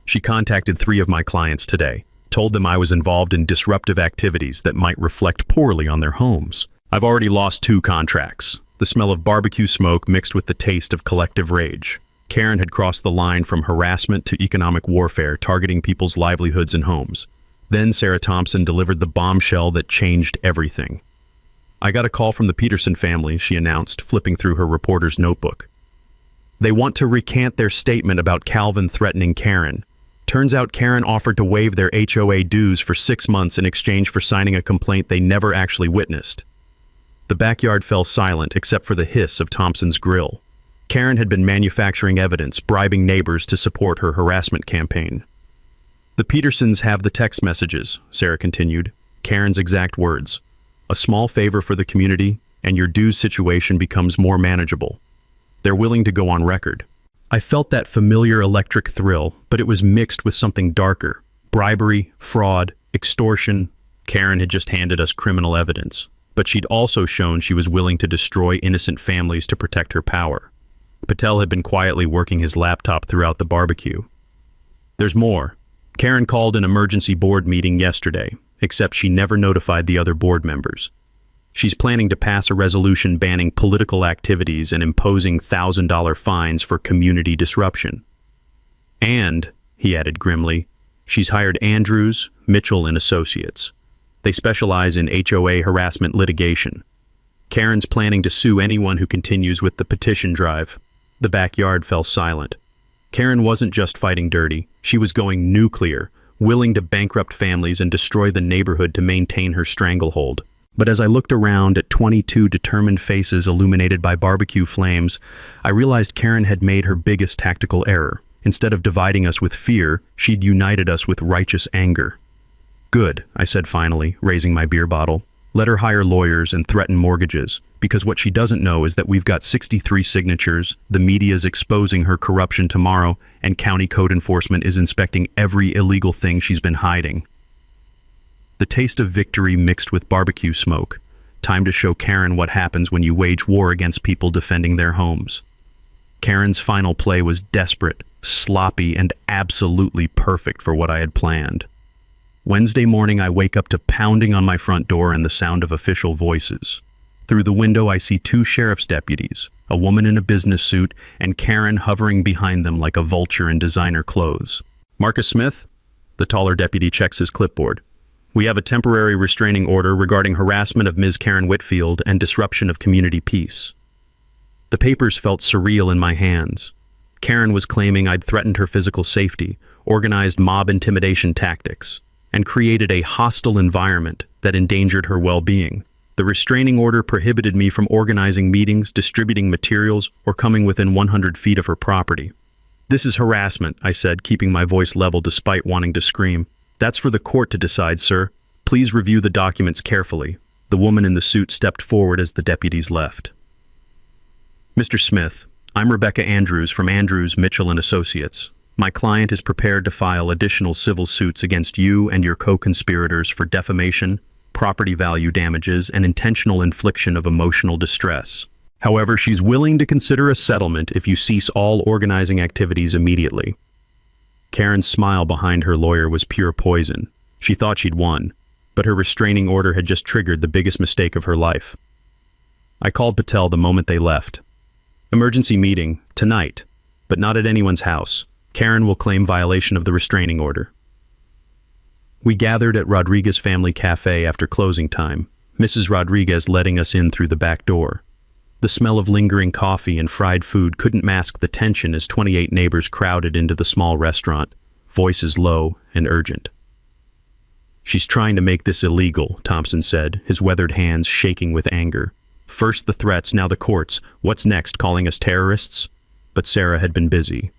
She contacted 3 of my clients today, Told them I was involved in disruptive activities that might reflect poorly on their homes. I've already lost 2 contracts. The smell of barbecue smoke mixed with the taste of collective rage. Karen had crossed the line from harassment to economic warfare, targeting people's livelihoods and homes. Then Sarah Thompson delivered the bombshell that changed everything. I got a call from the Peterson family, she announced, flipping through her reporter's notebook. They want to recant their statement about Calvin threatening Karen. Turns out Karen offered to waive their HOA dues for 6 months in exchange for signing a complaint they never actually witnessed. The backyard fell silent except for the hiss of Thompson's grill. Karen had been manufacturing evidence, bribing neighbors to support her harassment campaign. The Petersons have the text messages, Sarah continued. Karen's exact words. A small favor for the community, and your dues situation becomes more manageable. They're willing to go on record. I felt that familiar electric thrill, but it was mixed with something darker. Bribery, fraud, extortion. Karen had just handed us criminal evidence, but she'd also shown she was willing to destroy innocent families to protect her power. Patel had been quietly working his laptop throughout the barbecue. There's more. Karen called an emergency board meeting yesterday, except she never notified the other board members. She's planning to pass a resolution banning political activities and imposing $1,000 fines for community disruption. And, he added grimly, she's hired Andrews, Mitchell and Associates. They specialize in HOA harassment litigation. Karen's planning to sue anyone who continues with the petition drive. The backyard fell silent. Karen wasn't just fighting dirty, she was going nuclear, willing to bankrupt families and destroy the neighborhood to maintain her stranglehold. But as I looked around at 22 determined faces illuminated by barbecue flames, I realized Karen had made her biggest tactical error. Instead of dividing us with fear, she'd united us with righteous anger. Good, I said finally, raising my beer bottle. Let her hire lawyers and threaten mortgages, because what she doesn't know is that we've got 63 signatures, the media's exposing her corruption tomorrow, and county code enforcement is inspecting every illegal thing she's been hiding. The taste of victory mixed with barbecue smoke. Time to show Karen what happens when you wage war against people defending their homes. Karen's final play was desperate, sloppy, and absolutely perfect for what I had planned. Wednesday morning, I wake up to pounding on my front door and the sound of official voices. Through the window, I see 2 sheriff's deputies, a woman in a business suit, and Karen hovering behind them like a vulture in designer clothes. Marcus Smith? The taller deputy checks his clipboard. We have a temporary restraining order regarding harassment of Ms. Karen Whitfield and disruption of community peace. The papers felt surreal in my hands. Karen was claiming I'd threatened her physical safety, organized mob intimidation tactics, and created a hostile environment that endangered her well-being. The restraining order prohibited me from organizing meetings, distributing materials, or coming within 100 feet of her property. This is harassment, I said, keeping my voice level despite wanting to scream. That's for the court to decide, sir. Please review the documents carefully. The woman in the suit stepped forward as the deputies left. Mr. Smith, I'm Rebecca Andrews from Andrews, Mitchell and Associates. My client is prepared to file additional civil suits against you and your co-conspirators for defamation, property value damages, and intentional infliction of emotional distress. However, she's willing to consider a settlement if you cease all organizing activities immediately. Karen's smile behind her lawyer was pure poison. She thought she'd won, but her restraining order had just triggered the biggest mistake of her life. I called Patel the moment they left. Emergency meeting, tonight, but not at anyone's house. Karen will claim violation of the restraining order. We gathered at Rodriguez Family Cafe after closing time, Mrs. Rodriguez letting us in through the back door. The smell of lingering coffee and fried food couldn't mask the tension as 28 neighbors crowded into the small restaurant, voices low and urgent. She's trying to make this illegal, Thompson said, his weathered hands shaking with anger. First the threats, now the courts. What's next, calling us terrorists? But Sarah had been busy.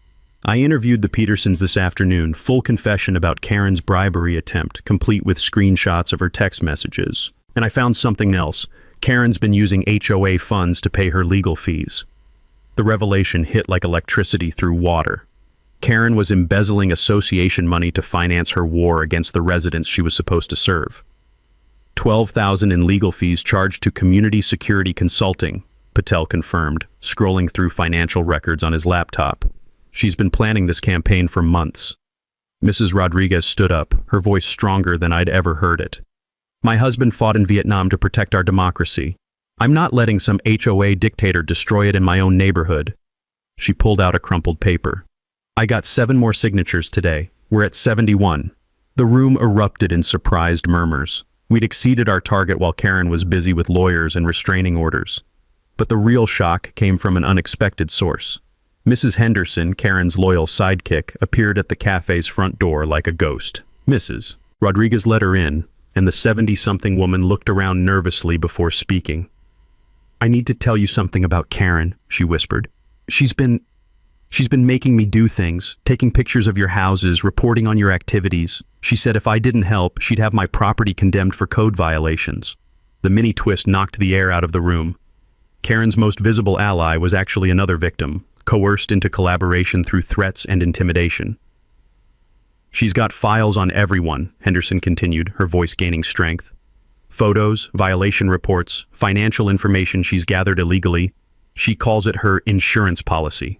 I interviewed the Petersons this afternoon, full confession about Karen's bribery attempt, complete with screenshots of her text messages. And I found something else. Karen's been using HOA funds to pay her legal fees. The revelation hit like electricity through water. Karen was embezzling association money to finance her war against the residents she was supposed to serve. $12,000 in legal fees charged to Community Security Consulting, Patel confirmed, scrolling through financial records on his laptop. She's been planning this campaign for months. Mrs. Rodriguez stood up, her voice stronger than I'd ever heard it. "My husband fought in Vietnam to protect our democracy. I'm not letting some HOA dictator destroy it in my own neighborhood." She pulled out a crumpled paper. "I got 7 more signatures today. We're at 71. The room erupted in surprised murmurs. We'd exceeded our target while Karen was busy with lawyers and restraining orders. But the real shock came from an unexpected source. Mrs. Henderson, Karen's loyal sidekick, appeared at the cafe's front door like a ghost. Mrs. Rodriguez let her in, and the 70-something woman looked around nervously before speaking. "I need to tell you something about Karen," she whispered. She's been making me do things, taking pictures of your houses, reporting on your activities. She said if I didn't help, she'd have my property condemned for code violations." The mini twist knocked the air out of the room. Karen's most visible ally was actually another victim, coerced into collaboration through threats and intimidation. "She's got files on everyone," Henderson continued, her voice gaining strength. "Photos, violation reports, financial information she's gathered illegally. She calls it her insurance policy."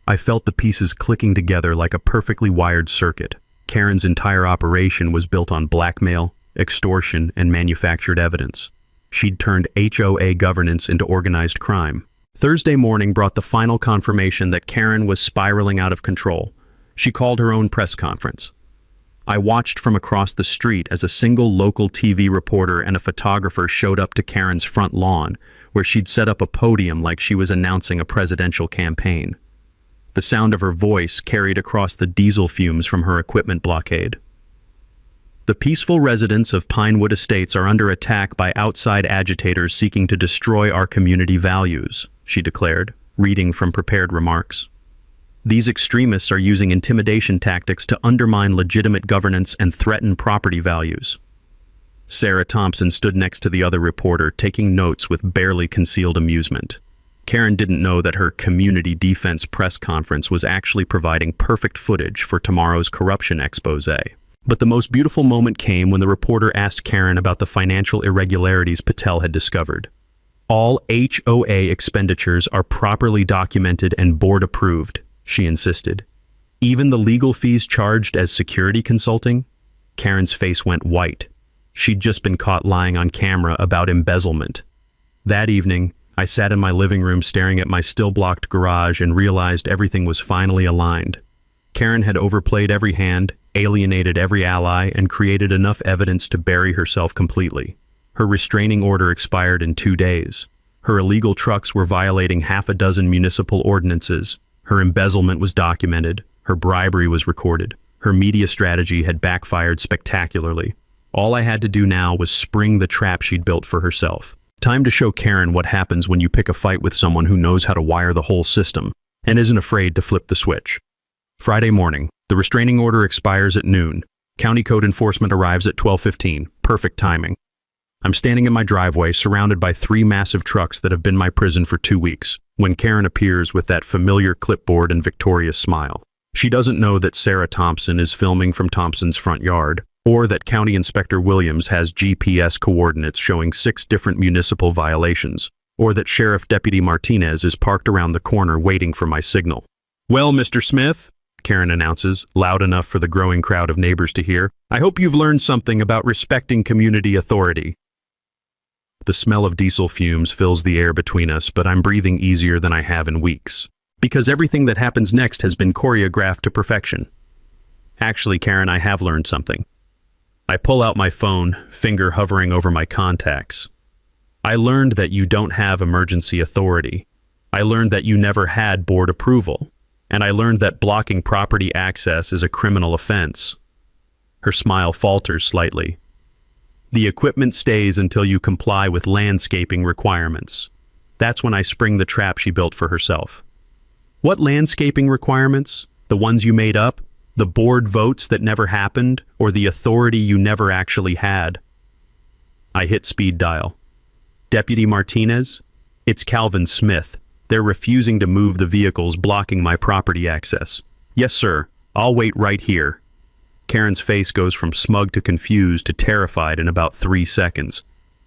I felt the pieces clicking together like a perfectly wired circuit. Karen's entire operation was built on blackmail, extortion, and manufactured evidence. She'd turned HOA governance into organized crime. Thursday morning brought the final confirmation that Karen was spiraling out of control. She called her own press conference. I watched from across the street as a single local TV reporter and a photographer showed up to Karen's front lawn, where she'd set up a podium like she was announcing a presidential campaign. The sound of her voice carried across the diesel fumes from her equipment blockade. "The peaceful residents of Pinewood Estates are under attack by outside agitators seeking to destroy our community values," she declared, reading from prepared remarks. "These extremists are using intimidation tactics to undermine legitimate governance and threaten property values." Sarah Thompson stood next to the other reporter, taking notes with barely concealed amusement. Karen didn't know that her community defense press conference was actually providing perfect footage for tomorrow's corruption expose. But the most beautiful moment came when the reporter asked Karen about the financial irregularities Patel had discovered. "All HOA expenditures are properly documented and board approved," she insisted. "Even the legal fees charged as security consulting?" Karen's face went white. She'd just been caught lying on camera about embezzlement. That evening, I sat in my living room staring at my still-blocked garage and realized everything was finally aligned. Karen had overplayed every hand, alienated every ally, and created enough evidence to bury herself completely. Her restraining order expired in 2 days. Her illegal trucks were violating 6 municipal ordinances. Her embezzlement was documented. Her bribery was recorded. Her media strategy had backfired spectacularly. All I had to do now was spring the trap she'd built for herself. Time to show Karen what happens when you pick a fight with someone who knows how to wire the whole system and isn't afraid to flip the switch. Friday morning, the restraining order expires at noon. County code enforcement arrives at 12:15. Perfect timing. I'm standing in my driveway, surrounded by 3 massive trucks that have been my prison for 2 weeks, when Karen appears with that familiar clipboard and victorious smile. She doesn't know that Sarah Thompson is filming from Thompson's front yard, or that County Inspector Williams has GPS coordinates showing 6 different municipal violations, or that Sheriff Deputy Martinez is parked around the corner waiting for my signal. "Well, Mr. Smith," Karen announces, loud enough for the growing crowd of neighbors to hear, "I hope you've learned something about respecting community authority." The smell of diesel fumes fills the air between us, but I'm breathing easier than I have in weeks, because everything that happens next has been choreographed to perfection. Actually, Karen, I have learned something. I pull out my phone, finger hovering over my contacts. I learned that you don't have emergency authority. I learned that you never had board approval. And I learned that blocking property access is a criminal offense. Her smile falters slightly. The equipment stays until you comply with landscaping requirements. That's when I spring the trap she built for herself. What landscaping requirements? The ones you made up? The board votes that never happened, or the authority you never actually had? I hit speed dial. Deputy Martinez? It's Calvin Smith. They're refusing to move the vehicles blocking my property access. Yes, sir. I'll wait right here. Karen's face goes from smug to confused to terrified in about 3 seconds.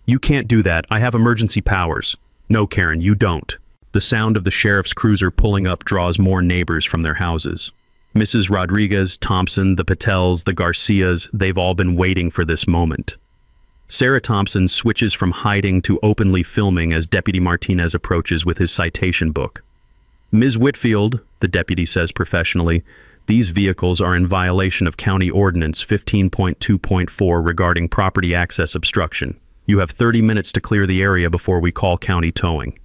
You can't do that. I have emergency powers. No, Karen, you don't. The sound of the sheriff's cruiser pulling up draws more neighbors from their houses. Mrs. Rodriguez, Thompson, the Patels, the Garcias, they've all been waiting for this moment. Sarah Thompson switches from hiding to openly filming as Deputy Martinez approaches with his citation book. Ms. Whitfield, the deputy says professionally, these vehicles are in violation of County Ordinance 15.2.4 regarding property access obstruction. You have 30 minutes to clear the area before we call county towing.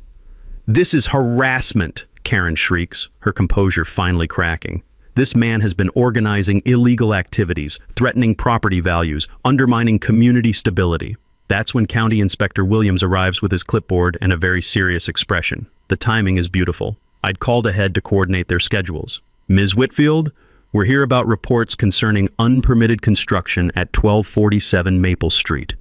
This is harassment, Karen shrieks, her composure finally cracking. This man has been organizing illegal activities, threatening property values, undermining community stability. That's when County Inspector Williams arrives with his clipboard and a very serious expression. The timing is beautiful. I'd called ahead to coordinate their schedules. Ms. Whitfield, we're here about reports concerning unpermitted construction at 1247 Maple Street.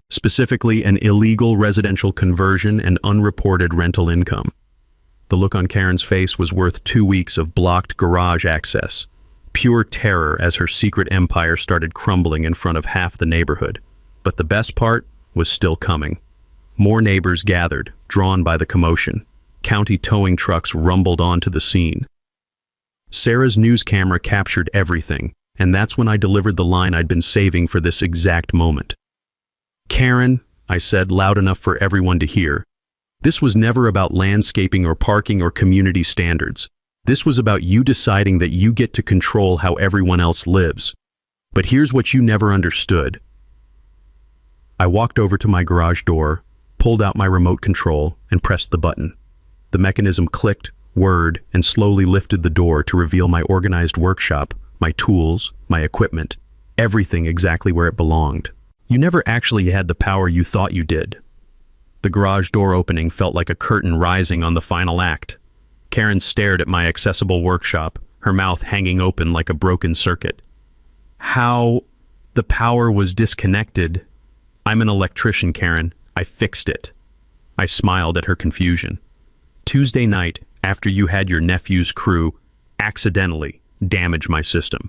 Specifically, an illegal residential conversion and unreported rental income. The look on Karen's face was worth 2 weeks of blocked garage access. Pure terror as her secret empire started crumbling in front of half the neighborhood. But the best part was still coming. More neighbors gathered, drawn by the commotion. County towing trucks rumbled onto the scene. Sarah's news camera captured everything, and that's when I delivered the line I'd been saving for this exact moment. Karen, I said loud enough for everyone to hear, this was never about landscaping or parking or community standards. This was about you deciding that you get to control how everyone else lives. But here's what you never understood. I walked over to my garage door, pulled out my remote control, and pressed the button. The mechanism clicked, whirred, and slowly lifted the door to reveal my organized workshop, my tools, my equipment, everything exactly where it belonged. You never actually had the power you thought you did. The garage door opening felt like a curtain rising on the final act. Karen stared at my accessible workshop, her mouth hanging open like a broken circuit. How the power was disconnected. I'm an electrician, Karen. I fixed it. I smiled at her confusion. Tuesday night, after you had your nephew's crew accidentally damage my system.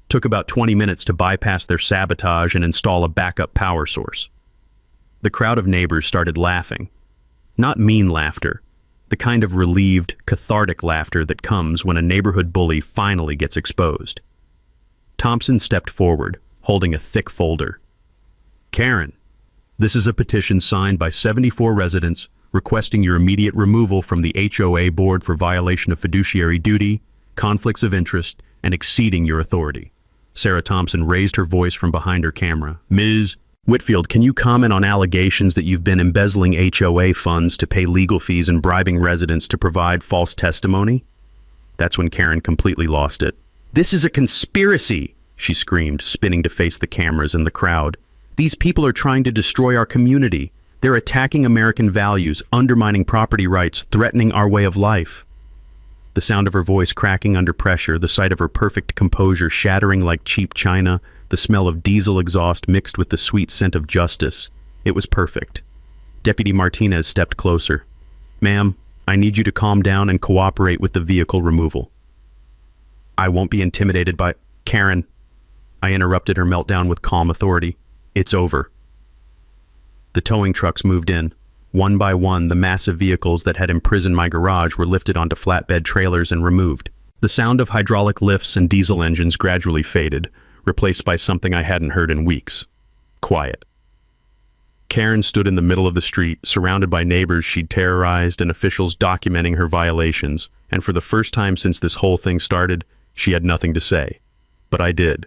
Took about 20 minutes to bypass their sabotage and install a backup power source. The crowd of neighbors started laughing. Not mean laughter, the kind of relieved, cathartic laughter that comes when a neighborhood bully finally gets exposed. Thompson stepped forward, holding a thick folder. Karen, this is a petition signed by 74 residents requesting your immediate removal from the HOA board for violation of fiduciary duty, conflicts of interest, and exceeding your authority. Sarah Thompson raised her voice from behind her camera. Ms. Whitfield, can you comment on allegations that you've been embezzling HOA funds to pay legal fees and bribing residents to provide false testimony? That's when Karen completely lost it. This is a conspiracy, she screamed, spinning to face the cameras and the crowd. These people are trying to destroy our community. They're attacking American values, undermining property rights, threatening our way of life. The sound of her voice cracking under pressure, the sight of her perfect composure shattering like cheap china, the smell of diesel exhaust mixed with the sweet scent of justice. It was perfect. Deputy Martinez stepped closer. Ma'am, I need you to calm down and cooperate with the vehicle removal. I won't be intimidated by... Karen. I interrupted her meltdown with calm authority. It's over. The towing trucks moved in. One by one, the massive vehicles that had imprisoned my garage were lifted onto flatbed trailers and removed. The sound of hydraulic lifts and diesel engines gradually faded, replaced by something I hadn't heard in weeks. Quiet. Karen stood in the middle of the street, surrounded by neighbors she'd terrorized and officials documenting her violations, and for the first time since this whole thing started, she had nothing to say. But I did.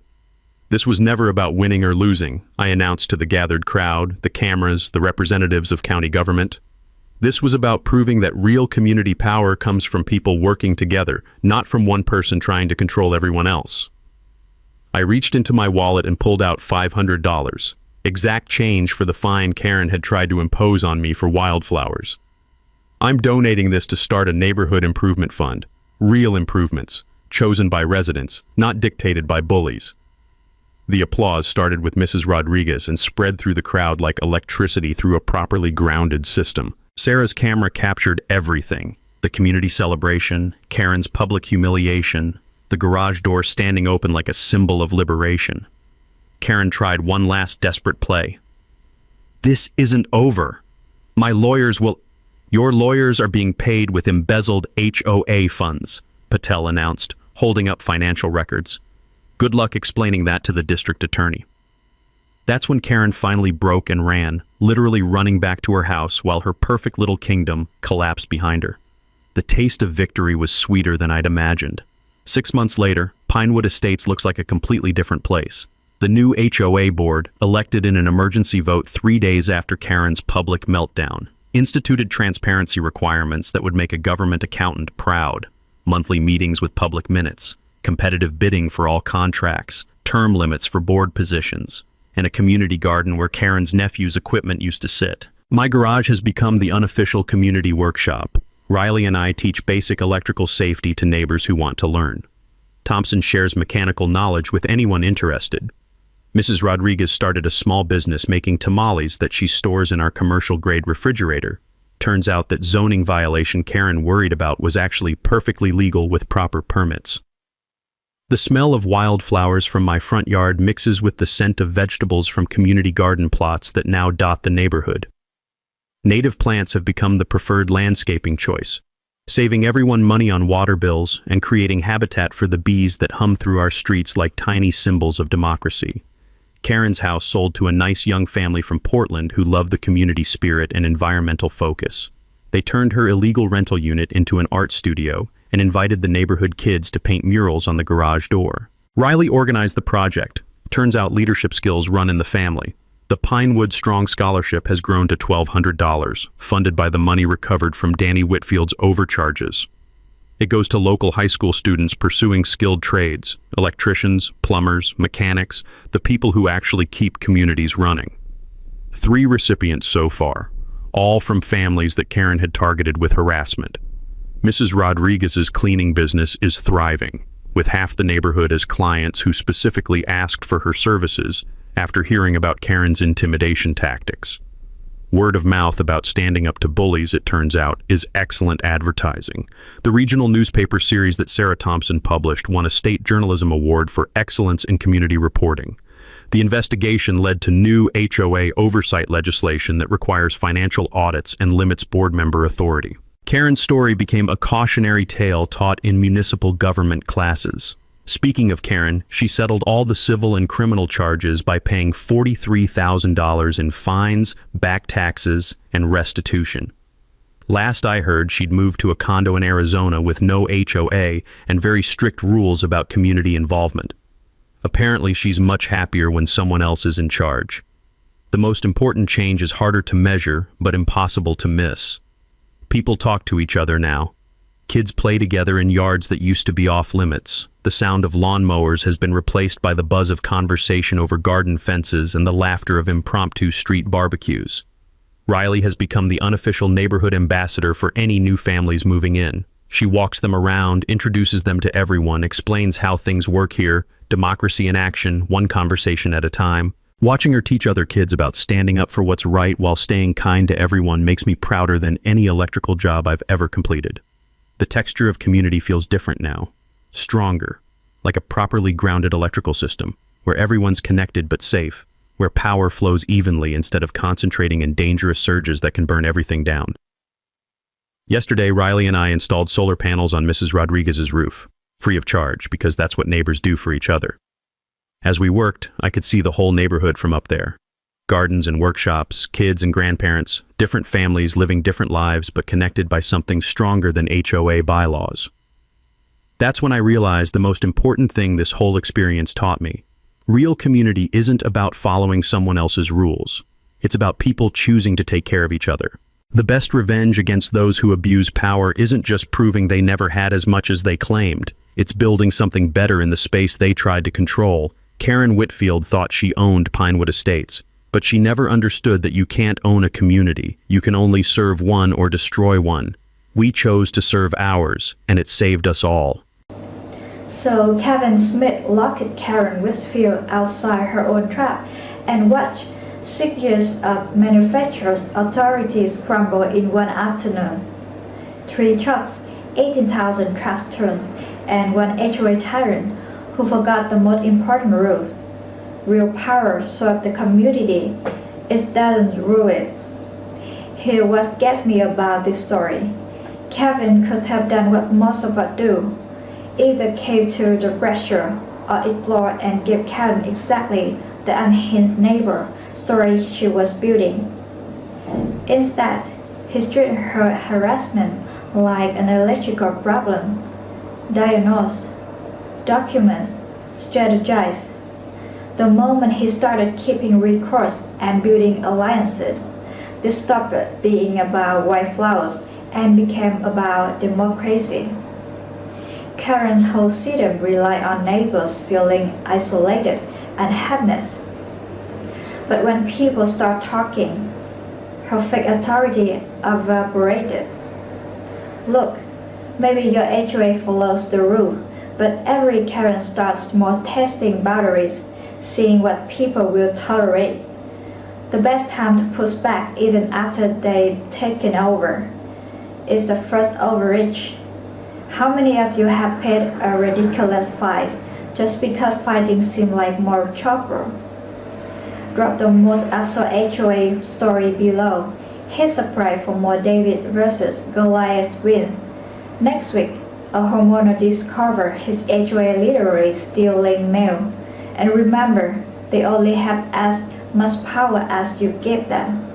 This was never about winning or losing, I announced to the gathered crowd, the cameras, the representatives of county government. This was about proving that real community power comes from people working together, not from one person trying to control everyone else. I reached into my wallet and pulled out $500, exact change for the fine Karen had tried to impose on me for wildflowers. I'm donating this to start a neighborhood improvement fund, real improvements, chosen by residents, not dictated by bullies. The applause started with Mrs. Rodriguez and spread through the crowd like electricity through a properly grounded system. Sarah's camera captured everything. The community celebration, Karen's public humiliation, the garage door standing open like a symbol of liberation. Karen tried one last desperate play. This isn't over. My lawyers will... Your lawyers are being paid with embezzled HOA funds, Patel announced, holding up financial records. Good luck explaining that to the district attorney. That's when Karen finally broke and ran, literally running back to her house while her perfect little kingdom collapsed behind her. The taste of victory was sweeter than I'd imagined. 6 months later, Pinewood Estates looks like a completely different place. The new HOA board, elected in an emergency vote 3 days after Karen's public meltdown, instituted transparency requirements that would make a government accountant proud. Monthly meetings with public minutes, competitive bidding for all contracts, term limits for board positions, and a community garden where Karen's nephew's equipment used to sit. My garage has become the unofficial community workshop. Riley and I teach basic electrical safety to neighbors who want to learn. Thompson shares mechanical knowledge with anyone interested. Mrs. Rodriguez started a small business making tamales that she stores in our commercial-grade refrigerator. Turns out that zoning violation Karen worried about was actually perfectly legal with proper permits. The smell of wildflowers from my front yard mixes with the scent of vegetables from community garden plots that now dot the neighborhood. Native plants have become the preferred landscaping choice, saving everyone money on water bills and creating habitat for the bees that hum through our streets like tiny symbols of democracy. Karen's house sold to a nice young family from Portland who loved the community spirit and environmental focus. They turned her illegal rental unit into an art studio and invited the neighborhood kids to paint murals on the garage door. Riley organized the project. Turns out leadership skills run in the family. The Pinewood Strong Scholarship has grown to $1,200, funded by the money recovered from Danny Whitfield's overcharges. It goes to local high school students pursuing skilled trades, electricians, plumbers, mechanics, the people who actually keep communities running. 3 recipients so far, all from families that Karen had targeted with harassment. Mrs. Rodriguez's cleaning business is thriving, with half the neighborhood as clients who specifically asked for her services after hearing about Karen's intimidation tactics. Word of mouth about standing up to bullies, it turns out, is excellent advertising. The regional newspaper series that Sarah Thompson published won a state journalism award for excellence in community reporting. The investigation led to new HOA oversight legislation that requires financial audits and limits board member authority. Karen's story became a cautionary tale taught in municipal government classes. Speaking of Karen, she settled all the civil and criminal charges by paying $43,000 in fines, back taxes, and restitution. Last I heard, she'd moved to a condo in Arizona with no HOA and very strict rules about community involvement. Apparently, she's much happier when someone else is in charge. The most important change is harder to measure, but impossible to miss. People talk to each other now. Kids play together in yards that used to be off limits. The sound of lawnmowers has been replaced by the buzz of conversation over garden fences and the laughter of impromptu street barbecues. Riley has become the unofficial neighborhood ambassador for any new families moving in. She walks them around, introduces them to everyone, explains how things work here, democracy in action, one conversation at a time. Watching her teach other kids about standing up for what's right while staying kind to everyone makes me prouder than any electrical job I've ever completed. The texture of community feels different now, stronger, like a properly grounded electrical system, where everyone's connected but safe, where power flows evenly instead of concentrating in dangerous surges that can burn everything down. Yesterday, Riley and I installed solar panels on Mrs. Rodriguez's roof, free of charge, because that's what neighbors do for each other. As we worked, I could see the whole neighborhood from up there. Gardens and workshops, kids and grandparents, different families living different lives but connected by something stronger than HOA bylaws. That's when I realized the most important thing this whole experience taught me. Real community isn't about following someone else's rules. It's about people choosing to take care of each other. The best revenge against those who abuse power isn't just proving they never had as much as they claimed. It's building something better in the space they tried to control. Karen Whitfield thought she owned Pinewood Estates, but she never understood that you can't own a community. You can only serve one or destroy one. We chose to serve ours, and it saved us all. So Kevin Smith locked Karen Whitfield outside her own trap and watched 6 years of manufacturers' authorities crumble in one afternoon. 3 trucks, 18,000 trash tons, and one HOA tyrant who forgot the most important rule. Real power serves the community. It doesn't rule it. Here what gets me about this story. Kevin could have done what most of us do. either cave to the pressure or ignore and give Karen exactly the unhinged neighbor story she was building. Instead, he treated her harassment like an electrical problem. Diagnose, document, strategize. The moment he started keeping records and building alliances, this stopped being about white flowers and became about democracy. Karen's whole system relied on neighbors feeling isolated and helpless. But when people start talking, her fake authority evaporated. Look, maybe your HOA follows the rule, but every Karen starts small testing boundaries, seeing what people will tolerate. The best time to push back even after they've taken over is the first overreach. How many of you have paid a ridiculous fine just because fighting seemed like more chopper? Drop the most absurd HOA story below. Hit subscribe for more David vs. Goliath wins. Next week, a homeowner discovered his HOA literally stealing mail. And remember, they only have as much power as you give them.